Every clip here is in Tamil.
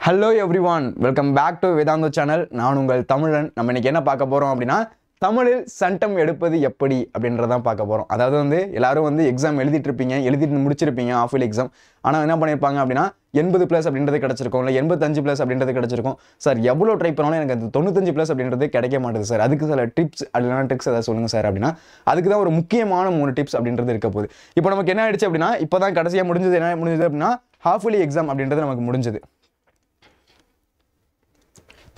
Hello everyone, welcome back to Vedantho channel. நான் உங்கள் தமிழன். நம்ம இன்னைக்கு என்ன பார்க்க போறோம் அப்படினா தமிழில் சட்டம் எடுப்பது எப்படி அப்படின்றத பார்க்க போறோம். அதாவது எல்லாரும் எக்ஸாம் எழுதிட்டு இருப்பீங்க, எழுதிட்டு முடிச்சிருப்பீங்க ஆஃப் இயர்லி எக்ஸாம். ஆனா என்ன பண்ணிருப்பாங்க அப்படினா 80+ அப்படின்றது கிடைச்சிருக்கும், இல்ல 85+ அப்படின்றது கிடைச்சிருக்கும். சார் எவ்வளவு ட்ரை பண்ணாலும் எனக்கு அந்த 95+ அப்படின்றது கிடைக்க மாட்டேங்குது சார். அதுக்கு சில டிப்ஸ் அல்லனா ட்ரிக்ஸ் ஏதாவது சொல்லுங்க சார் அப்படினா அதுக்கு தான் ஒரு முக்கியமான 3 டிப்ஸ் அப்படின்றது இருக்க போகுது. இப்போ நமக்கு என்ன ஆயிடுச்சு அப்படினா இப்போதான் கடைசியா முடிஞ்சது என்ன முடிஞ்சது அப்படினா ஹாஃப் இயர்லி எக்ஸாம் அப்படின்றது நமக்கு முடிஞ்சது.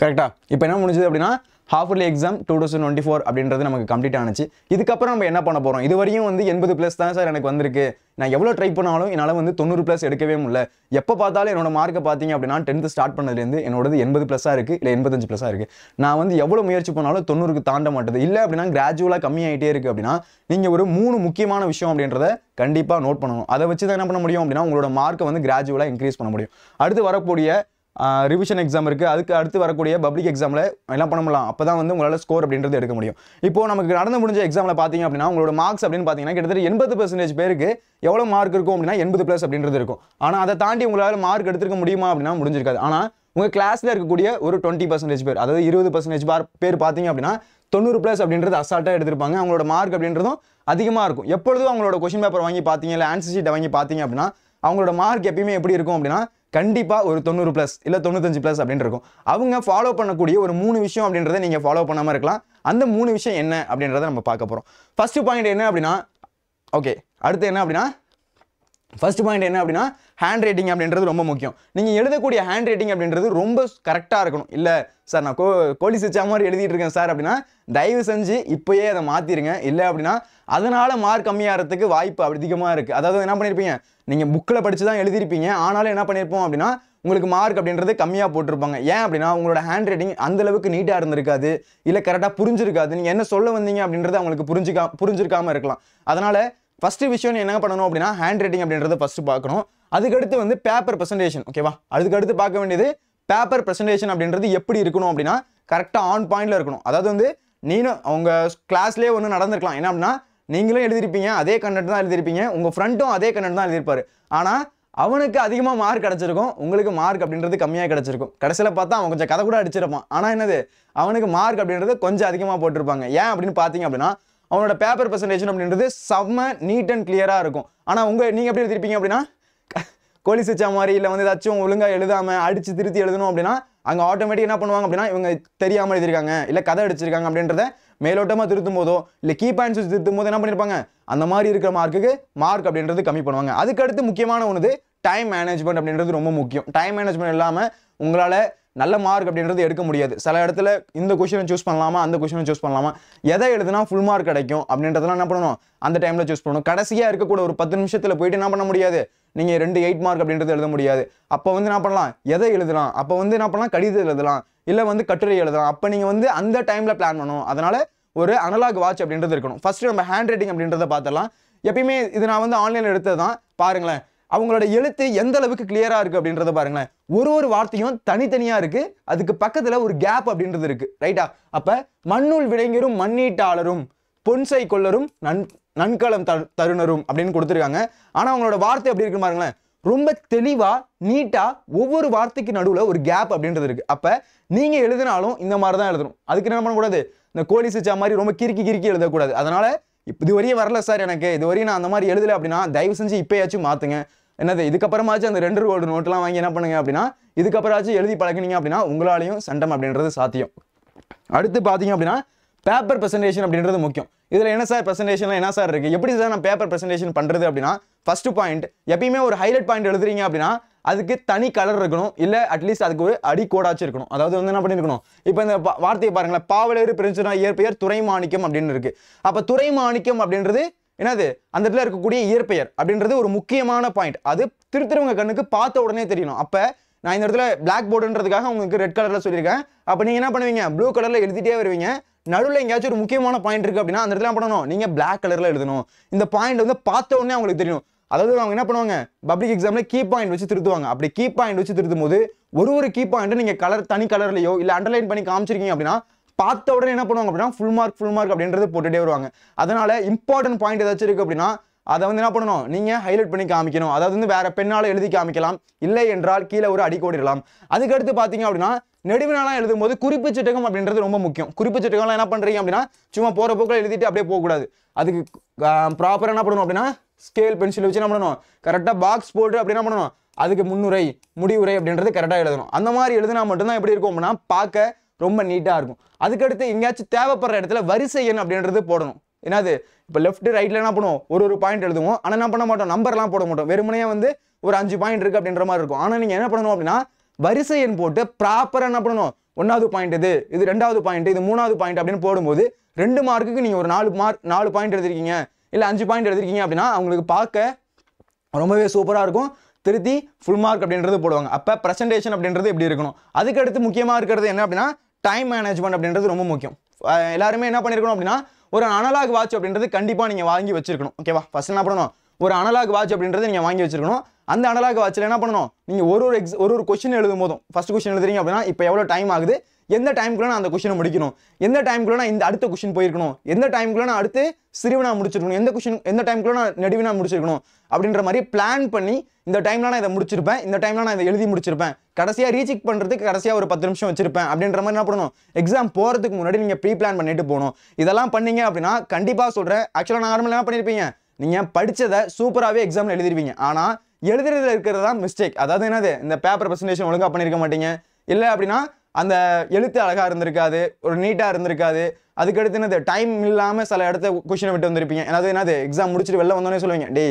கரெக்டா? இப்போ என்ன முடிஞ்சது அப்படினா ஹாஃப் இயர்லி எக்ஸாம் 2024 அப்படின்றது நமக்கு கம்ப்ளீட் ஆனச்சு. இதுக்கப்புறம் நம்ம என்ன பண்ண போறோம்? இதுவரையும் 80+ தான் சார் எனக்கு வந்திருக்கு. நான் எவ்வளவு ட்ரை பண்ணாலும் என்னால 90+ எடுக்கவே முடியல. எப்ப பார்த்தாலும் என்னோட மார்க்க பாத்தீங்க அப்படினா 10th ஸ்டார்ட் பண்ணதுல இருந்து என்னோடது 80+ இருக்கு, இல்ல 85+ இருக்கு. நான் எவ்வளவு முயற்சி பண்ணாலும் 90க்கு தாண்ட மாட்டேது. இல்ல அப்படினா கிராஜுவலா கம்மியாயிட்டே இருக்கு அப்படினா நீங்க ஒரு 3 முக்கியமான விஷயம் அப்படின்றத கண்டிப்பா நோட் பண்ணணும். அதை வச்சு தான் என்ன பண்ண முடியும் அப்படினா உங்களோட மார்க்க கிராஜுவலா இன்க்ரீஸ் பண்ண முடியும். அடுத்து வரக்கூடிய ரிவிஷன் எக்ஸாம் இருக்கு, அதுக்கு அடுத்து வரக்கூடிய பப்ளிக் எக்ஸாம்ல என்ன பண்ண முடியலாம், அப்பதான் உங்களால ஸ்கோர் அப்படின்றது எடுக்க முடியும். இப்போ நமக்கு நடந்து முடிஞ்ச எக்ஸாம்ல பாத்தீங்க அப்படின்னா உங்களோட மார்க்ஸ் அப்படின்னு பாத்தீங்கன்னா கிட்டத்தட்ட 80% பேருக்கு எவ்வளவு மார்க் இருக்கும் அப்படின்னா 80+ அப்படின்றது இருக்கும். ஆனா அதை தாண்டி உங்களால மார்க் எடுத்துக்க முடியுமா அப்படின்னா முடிஞ்சிருக்காது. ஆனா உங்க கிளாஸ்ல இருக்கக்கூடிய ஒரு 20% பேர், அதாவது 20% பேர் பாத்தீங்க அப்படின்னா 90+ அப்படின்றது அசால்ட்டா எடுத்திருப்பாங்க. அவங்களோட மார்க் அப்படின்றதும் அதிகமா இருக்கும். எப்பொழுதும் அவங்களோட கொஸ்டின் பேப்பர் வாங்கி பாத்தீங்க, இல்ல ஆன்சர் ஷீட் வாங்கி பாத்தீங்க அப்படின்னா அவங்களோட மார்க் எப்பயுமே எப்படி இருக்கும் அப்படின்னா கண்டிப்பா ஒரு 90+ இல்ல 95+ அப்படின்னு இருக்கும். அவங்க ஃபாலோ பண்ணக்கூடிய ஒரு 3 விஷயம் அப்படின்றத நீங்க ஃபாலோ பண்ணாம இருக்கலாம். அந்த 3 விஷயம் என்ன அப்படின்றத நம்ம பார்க்க போறோம். ஃபர்ஸ்ட் பாயிண்ட் என்ன அப்படின்னா ஓகே, அடுத்து என்ன அப்படின்னா ஃபர்ஸ்ட் பாயிண்ட் என்ன அப்படின்னா ஹேண்ட் ரைட்டிங் அப்படின்றது ரொம்ப முக்கியம். நீங்க எழுதக்கூடிய ஹேண்ட் ரைட்டிங் அப்படின்றது ரொம்ப கரெக்டா இருக்கணும். இல்ல சார் நான் கோலி சிச்சா மாதிரி எழுதிட்டு இருக்கேன் சார் அப்படின்னா தயவு செஞ்சு இப்பயே அதை மாத்திருங்க. இல்ல அப்படின்னா அதனால மார்க் கம்மியாகிறதுக்கு வாய்ப்பு அதிகமா இருக்கு. அதாவது என்ன பண்ணிருப்பீங்க, நீங்க புக்ல படிச்சு தான் எழுதிருப்பீங்க, ஆனாலும் என்ன பண்ணிருப்போம் அப்படின்னா உங்களுக்கு மார்க் அப்படின்றது கம்மியா போட்டிருப்பாங்க. ஏன் அப்படின்னா உங்களோட ஹேண்ட் ரைட்டிங் அந்த அளவுக்கு நீட்டா இருந்திருக்காது, இல்ல கரெக்டா புரிஞ்சிருக்காது. நீங்க என்ன சொல்ல வந்தீங்க அப்படின்றது அவங்களுக்கு புரிஞ்சிருக்காம இருக்கலாம். அதனால ஃபர்ஸ்ட் விஷயம் என்ன பண்ணணும் அப்படின்னா ஹேண்ட் ரைட்டிங் அப்படின்றத ஃபர்ஸ்ட் பார்க்கணும். அதுக்கடுத்து பேப்பர் பிரசன்டேஷன். ஓகேவா? அதுக்கடுத்து பார்க்க வேண்டியது பேப்பர் பிரசன்டேஷன் அப்படின்றது எப்படி இருக்கணும் அப்படின்னா கரெக்டா ஆன் பாயிண்ட்ல இருக்கணும். அதாவது நீனும் உங்க கிளாஸ்லயே நடந்திருக்கலாம். என்ன அப்படின்னா நீங்களும் எழுதிருப்பீங்க, அதே கண்டென்ட் தான் எழுதிருப்பீங்க, உங்க ஃப்ரெண்டும் அதே கண்டென்ட் தான் எழுதிருப்பாரு. ஆனா அவனுக்கு அதிகமா மார்க் கிடைச்சிருக்கும், உங்களுக்கு மார்க் அப்படின்றது கம்மியா கிடைச்சிருக்கும். கடைசியில பார்த்தா அவன் கொஞ்சம் கதை கூட அடிச்சிருப்பான். ஆனா என்னது அவனுக்கு மார்க் அப்படின்றது கொஞ்சம் அதிகமா போட்டிருப்பாங்க. ஏன் அப்படின்னு பாத்தீங்க அப்படின்னா அவனோட பேப்பர் பிரசன்டேஷன் அப்படின்றது செம்ம நீட் அண்ட் கிளியரா இருக்கும். ஆனா நீங்க எப்படி எழுதிருப்பீங்க அப்படின்னா கோலி சிச்சா மாதிரி இல்ல ஏதாச்சும் ஒழுங்கா எழுதாம அடிச்சு திருத்தி எழுதணும் அப்படின்னா அங்க ஆட்டோமேட்டிக் என்ன பண்ணுவாங்க அப்படின்னா இவங்க தெரியாம எழுதிருக்காங்க, இல்ல கதை அடிச்சிருக்காங்க அப்படின்றத மேலோட்டமா திருத்தும் போதோ இல்ல கீ பாயிண்ட்ஸ் திருத்தும் போது என்ன பண்ணிருப்பாங்க, அந்த மாதிரி இருக்கிற மார்க் அப்படின்றது கம்மி பண்ணுவாங்க. அதுக்கு அடுத்து முக்கியமான ஒன்று டைம் மேனேஜ்மெண்ட் அப்படின்றது ரொம்ப முக்கியம். டைம் மேனேஜ்மெண்ட் இல்லாம உங்களால நல்ல மார்க் அப்படின்றது எடுக்க முடியாது. சில இடத்துல இந்த கொஸ்டினை சூஸ் பண்ணலாமா, அந்த கொஸ்டினை சூஸ் பண்ணலாமா, எதை எழுதுனா ஃபுல் மார்க் கிடைக்கும் அப்படின்றதெல்லாம் என்ன பண்ணணும், அந்த டைம்ல சூஸ் பண்ணணும். கடைசியா இருக்கக்கூட ஒரு 10 நிமிஷத்துல போயிட்டு என்ன பண்ண முடியாது, நீங்க 2 8 மார்க் அப்படின்றது எழுத முடியாது. அப்போ என்ன பண்ணலாம், எதை எழுதலாம், அப்போ என்ன பண்ணலாம், கடிதம் எழுதலாம், இல்ல கட்டுரை எழுதலாம். அப்ப நீங்க அந்த டைம்ல பிளான் பண்ணணும். அதனால ஒரு அனலாக் வாட்ச் அப்படின்றது இருக்கணும். ஃபர்ஸ்ட் நம்ம ஹேண்ட் ரைட்டிங் அப்படின்றத பார்த்தலாம். எப்பயுமே இது நான் ஆன்லைன்ல எடுத்தது தான். பாருங்களேன் அவங்களோட எழுத்து எந்த அளவுக்கு கிளியரா இருக்கு அப்படின்றத பாருங்களேன். ஒரு வார்த்தையும் தனித்தனியா இருக்கு, அதுக்கு பக்கத்துல ஒரு கேப் அப்படின்றது இருக்கு. ரைட்டா? அப்ப மண்ணுள் விளைஞரும் மண்ணீட்டாளரும் பொன்சை கொள்ளரும் நன்கலம் தருணரும் அப்படின்னு கொடுத்துருக்காங்க. ஆனா அவங்களோட வார்த்தை எப்படி இருக்கு பாருங்களேன், ரொம்ப தெளிவா நீட்டா ஒவ்வொரு வார்த்தைக்கு நடுவுல ஒரு கேப் அப்படின்றது இருக்கு. அப்ப நீங்க எழுதினாலும் இந்த மாதிரி தான் எழுதணும். அதுக்கு என்ன பண்ணக்கூடாது, இந்த கோலி சிச்சா மாதிரி ரொம்ப கிறுக்கி எழுதக்கூடாது. அதனால இதுவரையும் வரல சார், எனக்கு இதுவரையும் நான் அந்த மாதிரி எழுதல அப்படின்னா தயவு செஞ்சு இப்பயாச்சும் மாத்துங்க. என்னது இதுக்கப்புறமாச்சும் அந்த 2 ரோடு நோட்லாம் வாங்கி என்ன பண்ணுங்க அப்படின்னா இதுக்கப்புறமாச்சும் எழுதி பழகினீங்க அப்படின்னா உங்களாலையும் சண்டம் அப்படின்றது சாத்தியம். அடுத்து பாத்தீங்க அப்படின்னா பேப்பர் பிரசன்டேஷன் அப்படின்றது முக்கியம். இதுல என்ன சார் பிரசன்டேஷன்ல என்ன சார் இருக்கு, எப்படி சார் நான் பேப்பர் பிரசன்டேஷன் பண்றது அப்படின்னா ஃபர்ஸ்ட் பாயிண்ட் எப்பயுமே ஒரு ஹைலைட் பாயிண்ட் எழுதுறீங்க அப்படின்னா அதுக்கு தனி கலர் இருக்கணும், இல்ல அட்லீஸ்ட் அதுக்கு ஒரு அடிக்கோடாச்சு இருக்கணும். அதாவது என்ன பண்ணிருக்கணும், இப்போ இந்த வார்த்தையை பாருங்களேன், பாவலேறு பிரிஞ்சுனா இயற்பெயர் துறைமாணிக்கம் அப்படின்னு இருக்கு. அப்ப துறைமாணிக்கம் அப்படின்றது என்னது, அந்த இடத்துல இருக்கக்கூடிய இயற்பெயர் அப்படின்றது ஒரு முக்கியமான பாயிண்ட். அது திருத்திரவங்க கண்ணுக்கு பார்த்த உடனே தெரியணும். அப்ப நான் இந்த இடத்துல பிளாக் போர்டுன்றதுக்காக உங்களுக்கு ரெட் கலர்ல சொல்லியிருக்கேன். அப்ப நீங்க என்ன பண்ணுவீங்க, ப்ளூ கலர்ல எழுதிட்டே வருவீங்க. நடுவில் எங்கேயாச்சும் ஒரு முக்கியமான பாயிண்ட் இருக்கு அப்படின்னா அந்த இடத்துல என்ன பண்ணணும், நீங்க பிளாக் கலர்ல எழுதணும். இந்த பாயிண்ட் பார்த்த உடனே அவங்களுக்கு தெரியும். அதாவது அவங்க என்ன பண்ணுவாங்க, பப்ளிக் எக்ஸாம்ல கீ பாயிண்ட் வச்சு திருத்துவாங்க. அப்படி கீ பாயிண்ட் வச்சு திருத்தும் போது ஒரு கீ பாயிண்ட் நீங்க தனி கலர்லயோ இல்ல அண்டர்லைன் பண்ணி காமிச்சிருக்கீங்க அப்படின்னா பார்த்த உடனே என்ன பண்ணுவாங்க அப்படின்னா ஃபுல் மார்க் அப்படின்றது போட்டுட்டே வருவாங்க. அதனால இம்பார்ட்டன்ட் பாயிண்ட் ஏதாச்சும் இருக்கு அப்படின்னா அதை வந்து என்ன பண்ணணும், நீங்கள் ஹைலைட் பண்ணி காமிக்கணும். அதாவது வந்து வேற பெண்ணால் எழுதி காமிக்கலாம், இல்லை என்றால் கீழே ஒரு அடிக்கோடிடலாம். அதுக்கடுத்து பார்த்தீங்க அப்படின்னா நெடுவினாலாம் எழுதும்போது குறிப்பு சட்டகம் அப்படின்றது ரொம்ப முக்கியம். குறிப்பு சட்டகம்லாம் என்ன பண்ணுறீங்க அப்படின்னா சும்மா போகிற போக்கில் எழுதிட்டு அப்படியே போகக்கூடாது. அதுக்கு ப்ராப்பராக என்ன பண்ணணும் அப்படின்னா ஸ்கேல் பென்சில் வச்சு என்ன பண்ணணும், கரெக்டாக பாக்ஸ் போட்டு அப்படி என்ன பண்ணணும், அதுக்கு முன்னுரை முடிவுரை அப்படின்றது கரெக்டாக எழுதணும். அந்த மாதிரி எழுதினா மட்டும்தான் எப்படி இருக்கும் அப்படின்னா பார்க்க ரொம்ப நீட்டாக இருக்கும். அதுக்கடுத்து எங்கேயாச்சும் தேவைப்படுற இடத்துல வரிசை எண் அப்படின்றது போடணும். என்னது இப்போ லெஃப்ட் ரைட்டில் என்ன பண்ணுவோம், ஒரு பாயிண்ட் எழுதுவோம், ஆனால் என்ன பண்ண மாட்டோம், நம்பர்லாம் போட மாட்டோம். வெறுமனையாக வந்து ஒரு 5 பாயிண்ட் இருக்குது அப்படின்ற மாதிரி இருக்கும். ஆனால் நீங்கள் என்ன பண்ணணும் அப்படின்னா வரிசை எண் போட்டு ப்ராப்பராக என்ன பண்ணணும், 1வது பாயிண்ட் இது 2வது பாயிண்ட் இது 3வது பாயிண்ட் அப்படின்னு போடும்போது 2 மார்க்குக்கு நீங்கள் ஒரு 4 பாயிண்ட் எழுதிருக்கீங்க இல்லை 5 பாயிண்ட் எழுதிருக்கீங்க அப்படின்னா அவங்களுக்கு பார்க்க ரொம்பவே சூப்பராக இருக்கும். திருத்தி ஃபுல் மார்க் அப்படின்றது போடுவாங்க. அப்போ ப்ரெசன்டேஷன் அப்படின்றது எப்படி இருக்கணும். அதுக்கடுத்து முக்கியமாக இருக்கிறது என்ன அப்படின்னா டைம் மேனேஜ்மெண்ட் அப்படின்றது ரொம்ப முக்கியம். எல்லாருமே என்ன பண்ணியிருக்கணும் அப்படின்னா ஒரு அனலாக் வாட்ச் அப்படின்றது கண்டிப்பாக நீங்கள் வாங்கி வச்சிருக்கணும். ஓகேவா, ஃபர்ஸ்ட் என்ன பண்ணணும், ஒரு அனலாக் வாட்ச் அப்படின்றது நீங்கள் வாங்கி வச்சிருக்கணும். அந்த அனலாக் வாட்சில் என்ன பண்ணணும், நீங்கள் ஒரு கொஸ்டின் எழுதும் போதும் ஃபர்ஸ்ட் கொஸ்டின் எழுதுறீங்க அப்படின்னா இப்போ எவ்வளோ டைம் ஆகுது, எந்த டைமுக்குள்ள நான் அந்த கொஸ்டினை முடிக்கணும், எந்த டைமுக்குள்ள நான் இந்த அடுத்த கொஸ்டின் போயிருக்கணும், எந்த டைமுக்குள்ள நான் அடுத்து சிறுவினா முடிச்சிருக்கணும், எந்த டைமுக்குள்ள நான் நெடுவினா முடிச்சிருக்கணும் அப்படின்ற மாதிரி பிளான் பண்ணி இந்த டைம்ல நான் இதை முடிச்சிருப்பேன், இந்த டைம்ல நான் இதை எழுதி முடிச்சிருப்பேன், கடைசியாக ரீசெக் பண்ணுறதுக்கு கடைசியாக ஒரு 10 நிமிஷம் வச்சிருப்பேன் அப்படின்ற மாதிரி என்ன பண்ணணும், எக்ஸாம் போகிறதுக்கு முன்னாடி நீங்கள் ப்ரீ பிளான் பண்ணிட்டு போகணும். இதெல்லாம் பண்ணீங்க அப்படின்னா கண்டிப்பாக சொல்கிறேன், ஆக்சுவலாக நார்மலாக என்ன பண்ணியிருப்பீங்க, நீங்கள் படித்ததை சூப்பராகவே எக்ஸாமில் எழுதிருப்பீங்க. ஆனால் எழுதுறதுல இருக்கிறது தான் மிஸ்டேக். அதாவது என்னது, இந்த பேப்பர் ப்ரெசன்டேஷன் ஒழுங்காக பண்ணியிருக்க மாட்டீங்க, இல்லை அப்படின்னா அந்த எழுத்து அழகாக இருந்திருக்காது, ஒரு நீட்டாக இருந்திருக்காது. அதுக்கடுத்து என்னது டைம் இல்லாமல் சில இடத்த கொஷினை விட்டு வந்திருப்பீங்க. அதாவது என்னது எக்ஸாம் முடிச்சுட்டு வெளில வந்தோடனே சொல்லுவீங்க, டே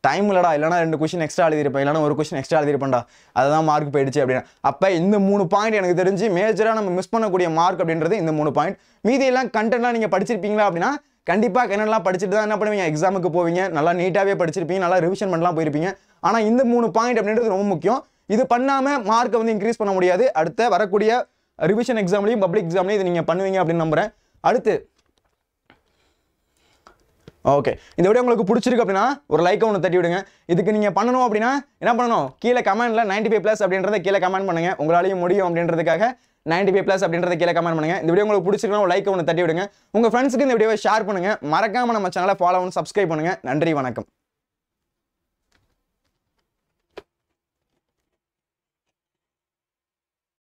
டைம் இல்லடா, இல்லைனா 2 கொஷின் எக்ஸ்ட்ரா எழுதிருப்பேன், இல்லைனா ஒரு கொஷின் எக்ஸ்ட்ரா எழுதிருப்பேன்டா, அதுதான் மார்க் போயிடுச்சு அப்படின்னா. அப்போ இந்த 3 பாயிண்ட் எனக்கு தெரிஞ்சு மேஜராக நம்ம மிஸ் பண்ணக்கூடிய மார்க் அப்படின்றது இந்த 3 பாயிண்ட். மீதி எல்லாம் கண்டென்ட்லாம் நீங்கள் படிச்சிருப்பீங்களா அப்படின்னா கண்டிப்பாக கண்டென்ட்லாம் படிச்சுட்டு தான் என்ன பண்ணுவீங்க, எக்ஸாமுக்கு போவீங்க, நல்லா நீட்டாகவே படிச்சிருப்பீங்க, நல்லா ரிவிஷன் பண்ணலாம் போயிருப்பீங்க. ஆனால் இந்த 3 பாயிண்ட் அப்படின்றது ரொம்ப முக்கியம். இது பண்ணாமல் மார்க்கை வந்து இன்க்ரீஸ் பண்ண முடியாது. அடுத்த வரக்கூடிய ரிவிஷன் எக்ஸாம்லையும் பப்ளிக் எக்ஸாம்லையும் இது நீங்கள் பண்ணுவீங்க அப்படின்னு நம்புகிறேன். அடுத்து ஓகே, இந்த வீடியோ உங்களுக்கு பிடிச்சிருக்கு அப்படின்னா ஒரு லைக்கை ஒன்று தட்டி விடுங்க. இதுக்கு நீங்கள் பண்ணணும் அப்படின்னா என்ன பண்ணணும், கீழே கமெண்ட்டில் 95+ அப்படின்றத கீழே கமெண்ட் பண்ணுங்கள். உங்களாலையும் முடியும் அப்படின்றதுக்காக 95+ அப்படின்றத கீழே கமெண்ட் பண்ணுங்கள். இந்த வீடியோ உங்களுக்கு பிடிச்சிருக்குன்னா ஒரு லைக்கை ஒன்று தட்டி விடுங்க. உங்கள் ஃப்ரெண்ட்ஸுக்கு இந்த வீடியோவை ஷேர் பண்ணுங்கள். மறக்காமல் நம்ம சேனலை ஃபாலோ பண்ணி சப்ஸ்கிரைப் பண்ணுங்கள். நன்றி, வணக்கம்.